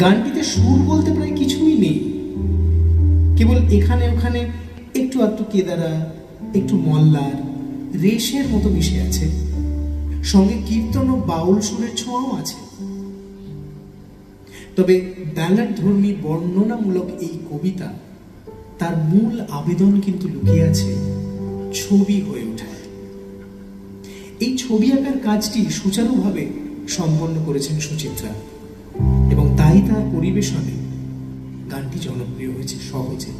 গানটিতে সুর বলতে প্রায় কিছুই নেই, কেবল এখানে ওখানে একটু আধটু কেদারা, একটু মল্লার, রেশের মতো মিশে আছে, সঙ্গে কীর্তন ও বাউল সুরের ছোঁয়াও আছে। তবে ব্যালাড ধর্মী বর্ণনামূলক এই কবিতা, তার মূল আবেদন কিন্তু লুকিয়ে আছে ছবি হয়ে ওঠায়। এই ছবি আঁকার কাজটি সুচারুভাবে সম্পন্ন করেছেন সুচিত্রা, এবং তাই তার পরিবেশনে গানটি জনপ্রিয় হয়েছে সহজে।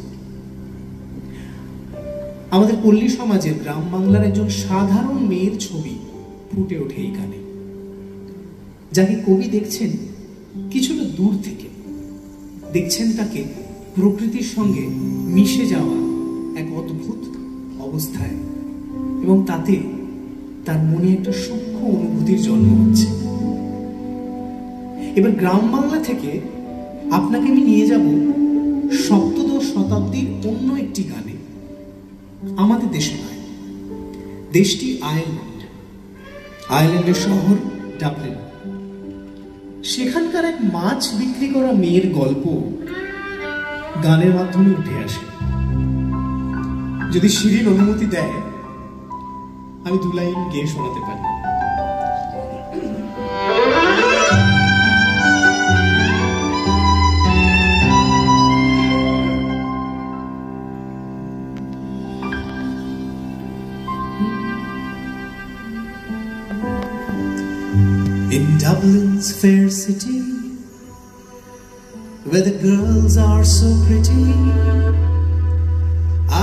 আমাদের পল্লী সমাজের গ্রাম বাংলার একজন সাধারণ মেয়ের ছবি ফুটে ওঠে এই গানে, যাকে কবি দেখছেন কিছুটা দূর থেকে, দেখছেন তাকে প্রকৃতির সঙ্গে মিশে যাওয়া এক অদ্ভুত অবস্থায়, এবং তাতে তার মনে একটা সূক্ষ্ম অনুভূতির জন্ম হচ্ছে। এবার গ্রাম বাংলা থেকে আপনাকে আমি নিয়ে যাব সপ্তদশ শতাব্দীর অন্য একটি গানে। আমাদের দেশে নয়, দেশটি আয়ারল্যান্ড, আয়ারল্যান্ডের শহর ডাবলিন। সেখানকার এক মাছ বিক্রি করা মেয়ের গল্প গানের মাধ্যমে উঠে আসে। যদি শিরিন অনুমতি দেয়, আমি 2 লাইন গেয়ে শোনাতে পারি। In Dublin's fair city, where the girls are so pretty,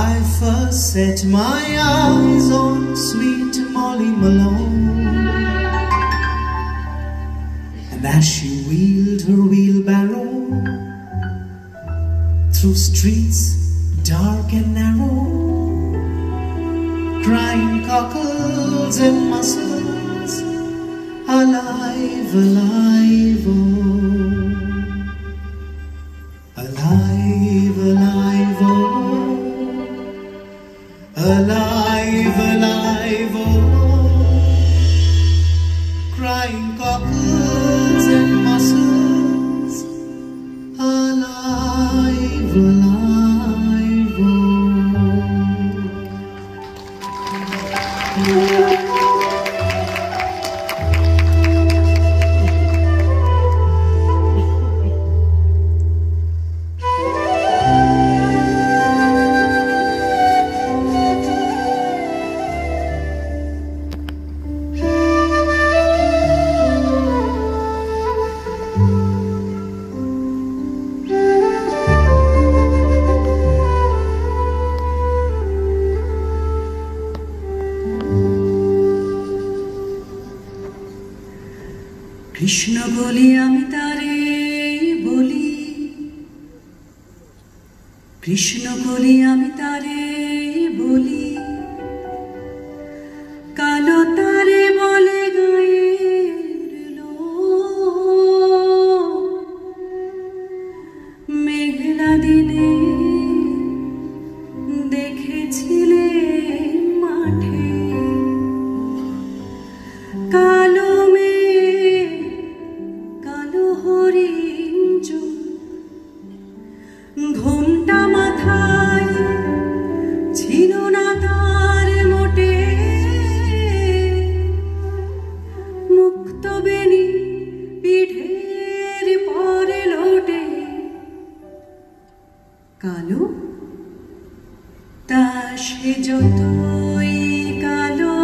I first set my eyes on sweet Molly Malone. And as she wheeled her wheelbarrow through streets dark and narrow, crying cockles and mussels, alive, alive, oh, alive, alive, oh, alive, alive, oh, crying cockles and mussels, alive, alive, oh. Krishna বলি আমি তারে বলি, কৃষ্ণ বলি আমি তারে বলি, কালো তারে বলে গায়ের লোক, মেঘলা দিনে দেখেছিলে মাঠে কালো ঘোমটা মাথায় ছিল না তার মোটে, মুক্ত বেনি পিঠের পরে লোটে, কালো তা সে যতই কালো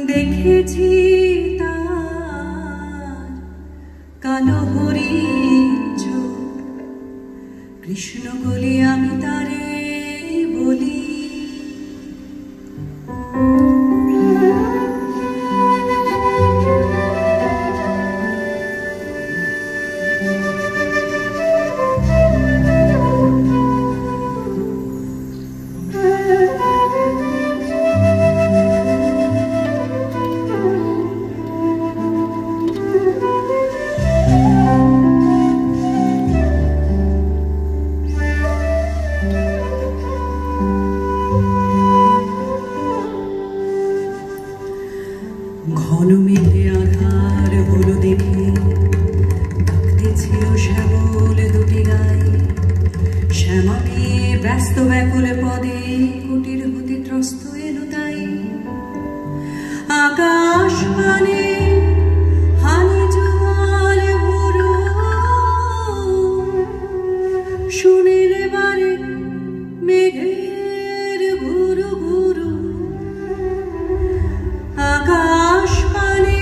দেখেছি কালো হরিণ চোখ। কৃষ্ণ বলি আমি তারে বলি, হলো দেখে ডাকতেছিল শ্যামল দুটি গায়ে, শ্যামা নিয়ে ব্যস্ত ব্যাকুল পদে কুটির হতে ত্রস্ত এলো তাই। আকাশ মানে হানি জল ভরো, শুনিলে বারে মেঘের ঘুরু ঘুরু। আকাশ মানে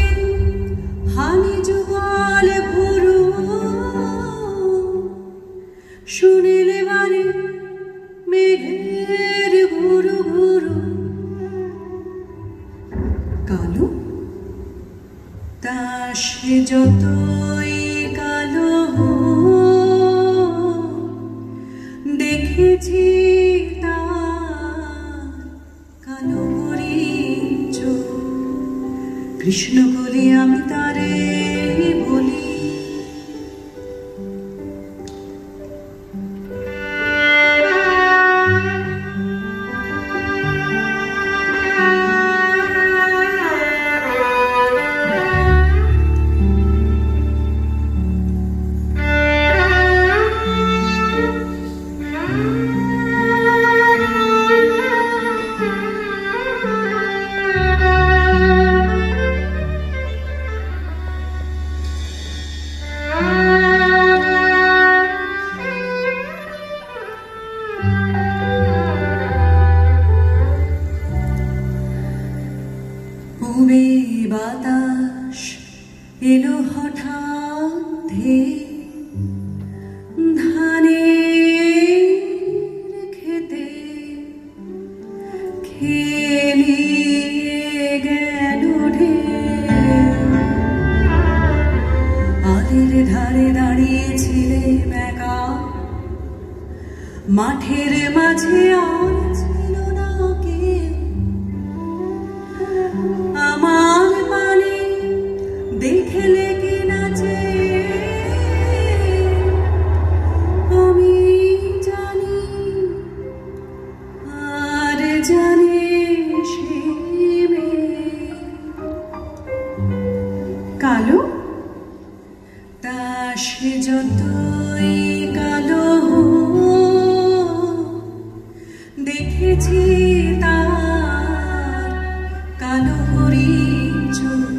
হানি জল ভরো, শুনিলে বারে মেঘের ঘুরু ঘুরু। কালো তা সে যতই কালো দেখেছি তার কালো হরিণ চোখ। কৃষ্ণ বলি আমি তারে বলি, পূবে বাতাস এলো হঠাৎ ধেয়ে, ধানের খেতে খেলিয়ে গেল ঢেউ। আলের ধারে দাঁড়িয়েছিলে একা, মাঠের মাঝে আর ছিল না কেউ। আমার পানে দেখলে কি নাচে আমি জানি, আর জানে সে মেয়ে। কালো তা সে যতই কালো দেখেছি তার কালো হরিণ চোখ।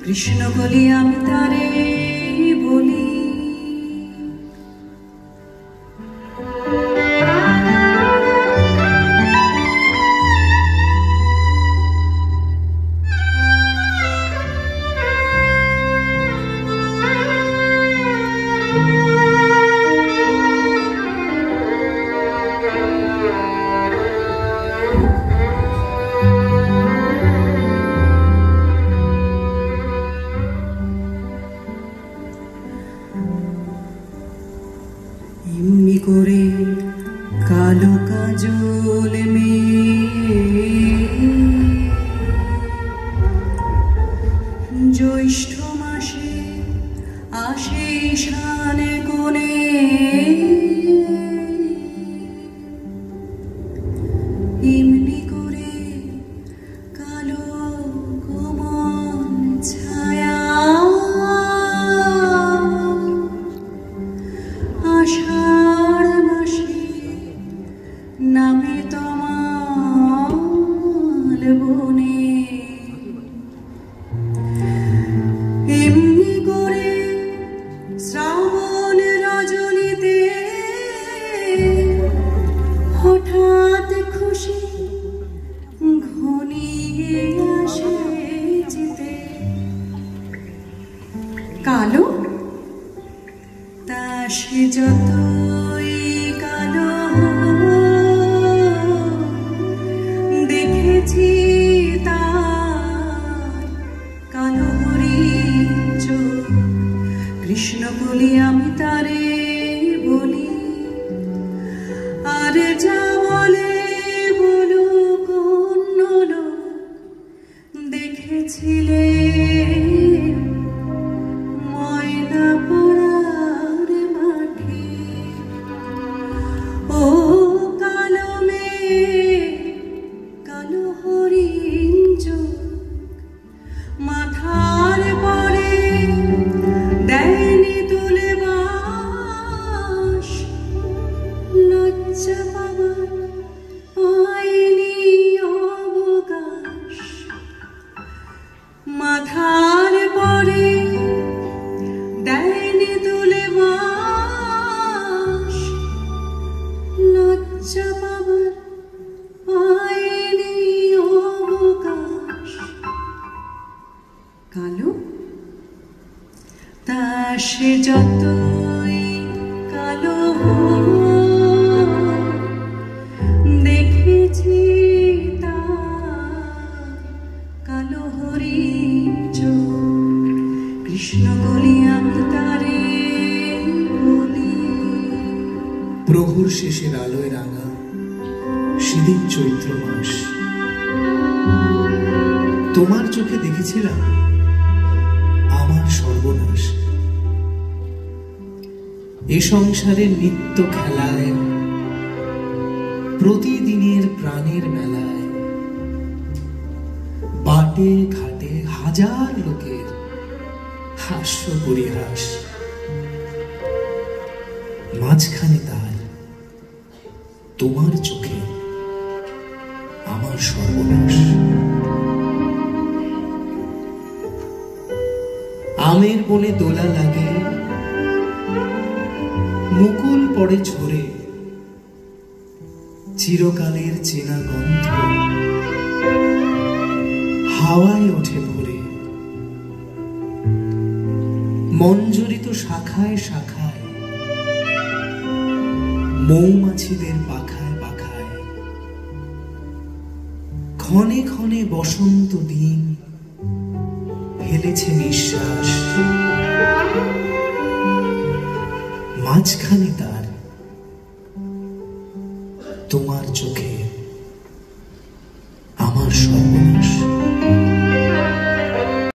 কৃষ্ণ বলি আমি তারে বলি, এমনি করে কালো কাজল মেয়ে জ্যৈষ্ঠ মাসে আসে ঈশানে কোণে। এমনি করে কালো কোমল ছায়া আষাঢ় মাসে নামে তমাল বনে। এমনি করে শ্রাবণ রজনীতে হঠাৎ খুশি ঘনিয়ে আসে যেতে। কালো তা সে যতই কালো দেখেছি তার কালো হরিণ চোখ। কৃষ্ণ বলি আমি তারে বলি, আর যা বলে বলুক অন্য লোক। দেখেছিলে ময়না পড়ার মাঠে, ও কালো মেয়ে কালো হরিণ চোখ। মাথার পরে মাথার পরে দেয়নি তুলে বাস, লজ্জা পাবার পায়নি অবকাশ। কালো তা সে যতই কালো দেখেছি কালো হরিচ কৃষ্ণ বলি আমি তারে বলি। প্রহর শেষের আলোয় রাঙা সেদিন চৈত্র মাস, তোমার চোখে দেখেছিলাম আমার সর্বনাশ। এ সংসারের নিত্য খেলায়, প্রতিদিনের প্রাণের মেলায়, বাটে ঘাটে হাজার লোকের হাস্য পরিহাস, মাঝখানে তার তোমার চোখে আমার সর্বনাশ। আমের বনে দোলা লাগে, মুকুল পড়ে ঝরে, চিরকালের চেনা গন্ধ হাওয়ায় ওঠে ভরে। মঞ্জরিত শাখায় শাখায়, মৌমাছিদের পাখায় পাখায়, ক্ষণে ক্ষণে বসন্ত দিন ফেলেছে নিঃশ্বাস। মাঝখানে তার তোমার চোখে